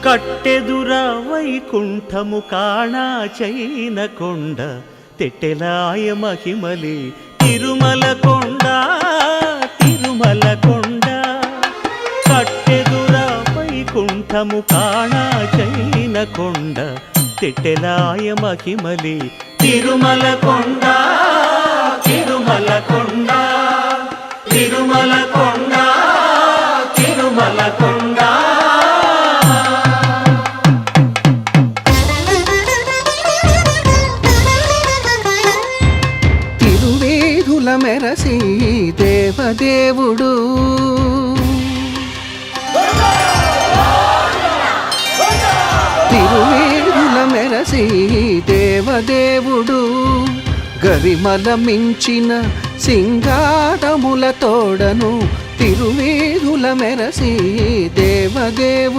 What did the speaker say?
కట్టెదుర వైకుంఠము కాణా చైన కొండ తెట్టెలాయ మహిమలి తిరుమల కొండ తిరుమల కొండ కట్టెదుర వైకుంఠము కాణా చైన కొండ తెట్టెలాయ మహిమలి తిరుమల కొండ తిరుమల కొండ తిరుమల కొండ తిరుమల కొండ తిరువేధుల మెరసి దేవదేవుడు తిరువేధుల మెరసి దేవదేవుడు గరిమల మించిన సింగారముల తోడను తిరువేధుల మెరసి దేవదేవుడు